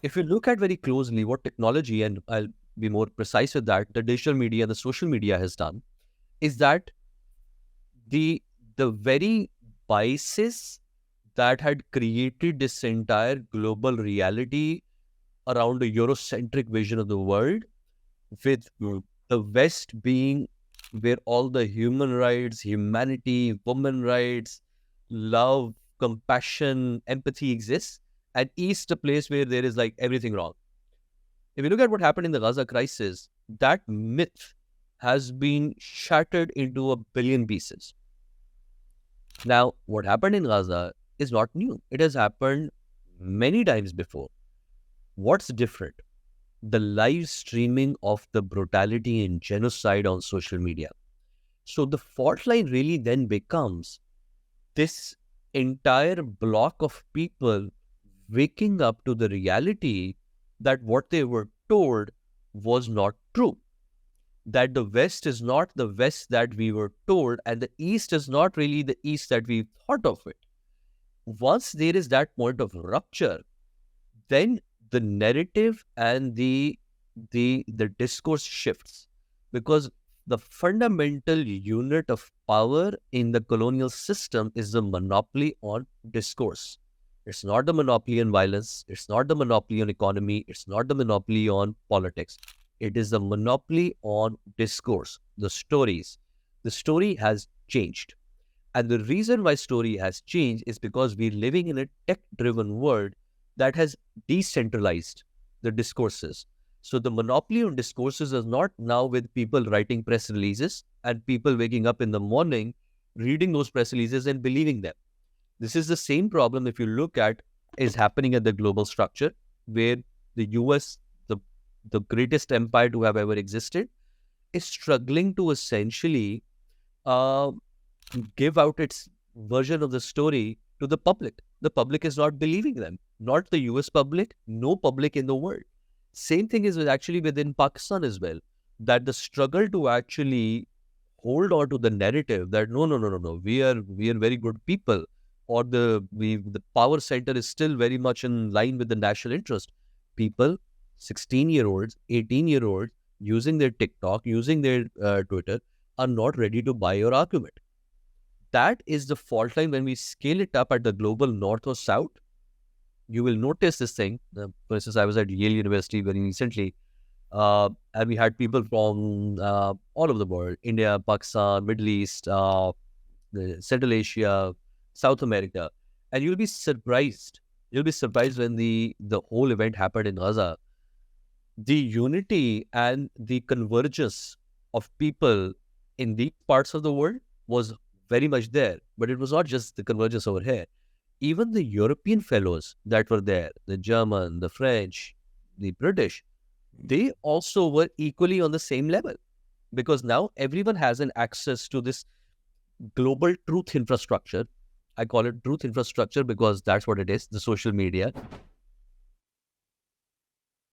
If you look at very closely what technology, and I'll be more precise with that, the digital media, the social media has done, is that the the very biases that had created this entire global reality around a Eurocentric vision of the world, with the West being where all the human rights, humanity, women rights, love, compassion, empathy exists, and East a place where there is like everything wrong. If you look at what happened in the Gaza crisis, that myth has been shattered into a billion pieces. Now, what happened in Gaza is not new. It has happened many times before. What's different? The live streaming of the brutality and genocide on social media. So the fault line really then becomes this entire block of people waking up to the reality that what they were told was not true. That the West is not the West that we were told, and the East is not really the East that we thought of it. Once there is that point of rupture, then the narrative and the discourse shifts, because the fundamental unit of power in the colonial system is the monopoly on discourse. It's not the monopoly on violence, it's not the monopoly on economy, it's not the monopoly on politics. It is the monopoly on discourse, the stories. The story has changed, and the reason why story has changed is because we're living in a tech-driven world that has decentralized the discourses. So the monopoly on discourses is not now with people writing press releases and people waking up in the morning, reading those press releases and believing them. This is the same problem, if you look at, is happening at the global structure, where the US, the greatest empire to have ever existed, is struggling to essentially uh, give out its version of the story to the public. The public is not believing them, not the US public, no public in the world. Same thing is actually within Pakistan as well, that the struggle to actually hold on to the narrative that no, we are very good people, or the power center is still very much in line with the national interest. People, 16-year-olds, 18-year-olds, using their TikTok, using their Twitter, are not ready to buy your argument. That is the fault line. When we scale it up at the global north or south, you will notice this thing. For instance, I was at Yale University very recently, and we had people from all over the world: India, Pakistan, Middle East, Central Asia, South America. And you'll be surprised. You'll be surprised when the whole event happened in Gaza. The unity and the convergence of people in these parts of the world was very much there. But it was not just the convergence over here. Even the European fellows that were there, the German, the French, the British, they also were equally on the same level, because now everyone has an access to this global truth infrastructure. I call it truth infrastructure because that's what it is, the social media.